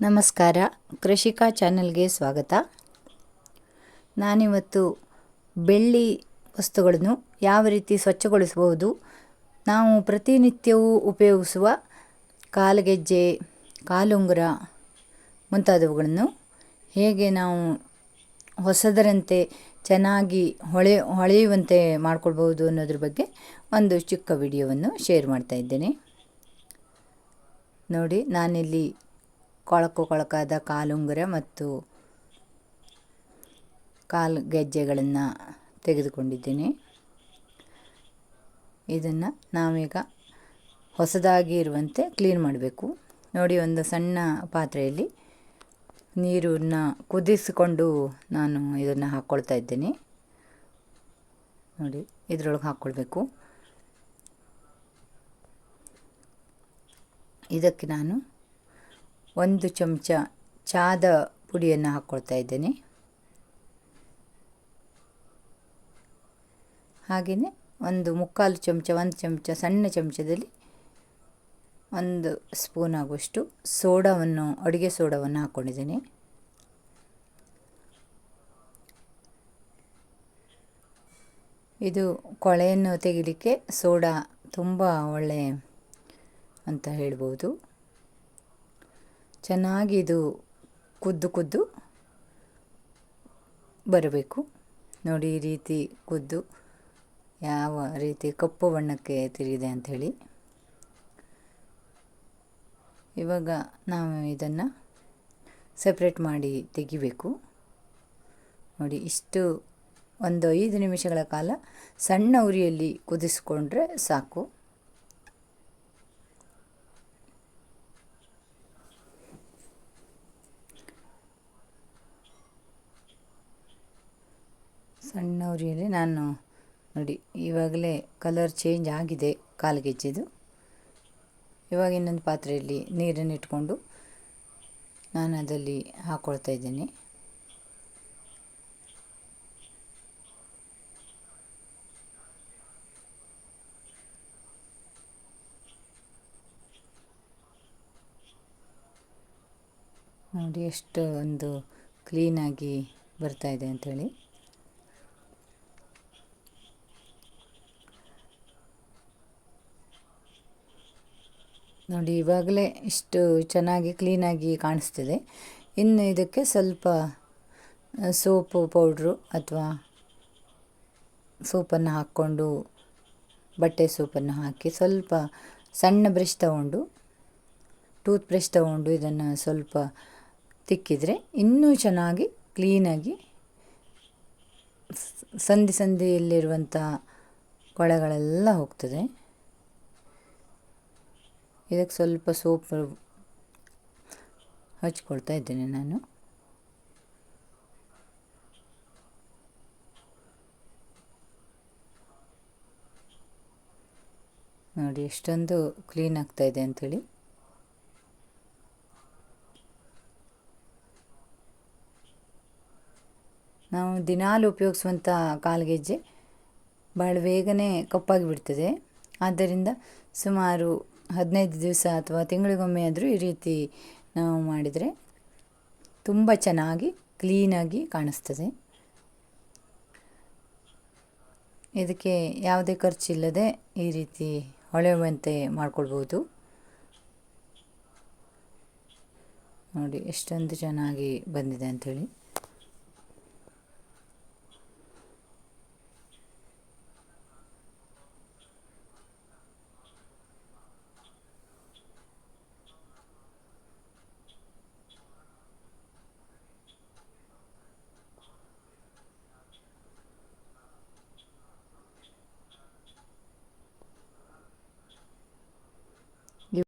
ನಮಸ್ಕಾರ, ಕೃಷಿಕಾ ಚಾನಲ್ಗೆ ಸ್ವಾಗತ. ನಾನಿವತ್ತು ಬೆಳ್ಳಿ ವಸ್ತುಗಳನ್ನು ಯಾವ ರೀತಿ ಸ್ವಚ್ಛಗೊಳಿಸಬಹುದು, ನಾವು ಪ್ರತಿನಿತ್ಯವೂ ಉಪಯೋಗಿಸುವ ಕಾಲುಗೆಜ್ಜೆ, ಕಾಲುಂಗುರ ಮುಂತಾದವುಗಳನ್ನು ಹೇಗೆ ನಾವು ಹೊಸದರಂತೆ ಚೆನ್ನಾಗಿ ಹೊಳೆಯುವಂತೆ ಮಾಡಿಕೊಳ್ಬಹುದು ಅನ್ನೋದ್ರ ಬಗ್ಗೆ ಒಂದು ಚಿಕ್ಕ ವಿಡಿಯೋವನ್ನು ಶೇರ್ ಮಾಡ್ತಾ ಇದ್ದೇನೆ. ನೋಡಿ, ನಾನಿಲ್ಲಿ ಕೊಳಕಾದ ಕಾಲುಂಗುರ ಮತ್ತು ಕಾಲು ಗೆಜ್ಜೆಗಳನ್ನು ತೆಗೆದುಕೊಂಡಿದ್ದೇನೆ. ಇದನ್ನು ನಾವೀಗ ಹೊಸದಾಗಿ ಇರುವಂತೆ ಕ್ಲೀನ್ ಮಾಡಬೇಕು. ನೋಡಿ, ಒಂದು ಸಣ್ಣ ಪಾತ್ರೆಯಲ್ಲಿ ನೀರನ್ನು ಕುದಿಸಿಕೊಂಡು ನಾನು ಇದನ್ನು ಹಾಕ್ಕೊಳ್ತಾ ಇದ್ದೇನೆ. ನೋಡಿ, ಇದರೊಳಗೆ ಹಾಕ್ಕೊಳ್ಬೇಕು. ಇದಕ್ಕೆ ನಾನು 1 ಚಮಚ ಚಾದ ಪುಡಿಯನ್ನು ಹಾಕ್ಕೊಳ್ತಾ ಇದ್ದೇನೆ. ಹಾಗೆಯೇ 1/4 ಚಮಚ, 1 ಚಮಚ ಸಣ್ಣ ಚಮಚದಲ್ಲಿ 1 ಸ್ಪೂನ್ ಆಗುವಷ್ಟು ಅಡುಗೆ ಸೋಡಾವನ್ನು ಹಾಕ್ಕೊಂಡಿದ್ದೇನೆ. ಇದು ಕೊಳೆಯನ್ನು ತೆಗಿಲಿಕ್ಕೆ ಸೋಡಾ ತುಂಬ ಒಳ್ಳೆ ಅಂತ ಹೇಳ್ಬೋದು. ಚೆನ್ನಾಗಿ ಇದು ಕುದ್ದು ಬರಬೇಕು. ನೋಡಿ, ಈ ರೀತಿ ಕುದ್ದು ಯಾವ ರೀತಿ ಕಪ್ಪು ಬಣ್ಣಕ್ಕೆ ತಿರುಗಿದೆ ಅಂಥೇಳಿ. ಇವಾಗ ನಾವು ಇದನ್ನು ಸಪ್ರೇಟ್ ಮಾಡಿ ತೆಗಿಬೇಕು. ನೋಡಿ, ಇಷ್ಟು ಒಂದು 5 ನಿಮಿಷಗಳ ಕಾಲ ಸಣ್ಣ ಉರಿಯಲ್ಲಿ ಕುದಿಸ್ಕೊಂಡ್ರೆ ಸಾಕು. ಸಣ್ಣ ಉರಿಯಲ್ಲಿ ನಾನು ನೋಡಿ, ಇವಾಗಲೇ ಕಲರ್ ಚೇಂಜ್ ಆಗಿದೆ ಕಾಲುಗೆಜ್ಜೆದು. ಇವಾಗ ಇನ್ನೊಂದು ಪಾತ್ರೆಯಲ್ಲಿ ನೀರನ್ನು ಇಟ್ಕೊಂಡು ನಾನು ಅದರಲ್ಲಿ ಹಾಕ್ಕೊಳ್ತಾ ಇದ್ದೇನೆ. ನೋಡಿ, ಎಷ್ಟು ಒಂದು ಕ್ಲೀನಾಗಿ ಬರ್ತಾ ಇದೆ ಅಂಥೇಳಿ. ನೋಡಿ, ಇವಾಗಲೇ ಇಷ್ಟು ಚೆನ್ನಾಗಿ ಕ್ಲೀನಾಗಿ ಕಾಣಿಸ್ತಿದೆ. ಇನ್ನು ಇದಕ್ಕೆ ಸ್ವಲ್ಪ ಸೋಪು ಪೌಡ್ರು ಅಥವಾ ಸೋಪನ್ನು ಹಾಕ್ಕೊಂಡು, ಬಟ್ಟೆ ಸೋಪನ್ನು ಹಾಕಿ ಸ್ವಲ್ಪ ಸಣ್ಣ ಬ್ರಷ್ ಟೂತ್ ಬ್ರಷ್ ತಗೊಂಡು ಇದನ್ನು ಸ್ವಲ್ಪ ತಿಕ್ಕಿದರೆ ಇನ್ನೂ ಚೆನ್ನಾಗಿ ಕ್ಲೀನಾಗಿ ಸಂದಿಯಲ್ಲಿರುವಂಥ ಕೊಳೆಗಳೆಲ್ಲ ಹೋಗ್ತದೆ. ಇದಕ್ಕೆ ಸ್ವಲ್ಪ ಸೋಪ್ ಹಚ್ಕೊಳ್ತಾ ಇದ್ದೇನೆ ನಾನು. ನೋಡಿ, ಎಷ್ಟೊಂದು ಕ್ಲೀನ್ ಆಗ್ತಾ ಇದೆ ಅಂಥೇಳಿ. ನಾವು ದಿನಾಲು ಉಪಯೋಗಿಸುವಂಥ ಕಾಲುಗೆಜ್ಜೆ ಭಾಳ ಬೇಗನೆ ಕಪ್ಪಾಗಿ ಬಿಡ್ತದೆ. ಆದ್ದರಿಂದ ಸುಮಾರು 15 ದಿವಸ ಅಥವಾ ತಿಂಗಳಿಗೊಮ್ಮೆ ಆದರೂ ಈ ರೀತಿ ನಾವು ಮಾಡಿದರೆ ತುಂಬ ಚೆನ್ನಾಗಿ ಕ್ಲೀನಾಗಿ ಕಾಣಿಸ್ತದೆ. ಇದಕ್ಕೆ ಯಾವುದೇ ಖರ್ಚಿಲ್ಲದೆ ಈ ರೀತಿ ಹೊಳೆಯುವಂತೆ ಮಾಡಿಕೊಳ್ಬೋದು. ನೋಡಿ, ಎಷ್ಟೊಂದು ಚೆನ್ನಾಗಿ ಬಂದಿದೆ ಅಂಥೇಳಿ.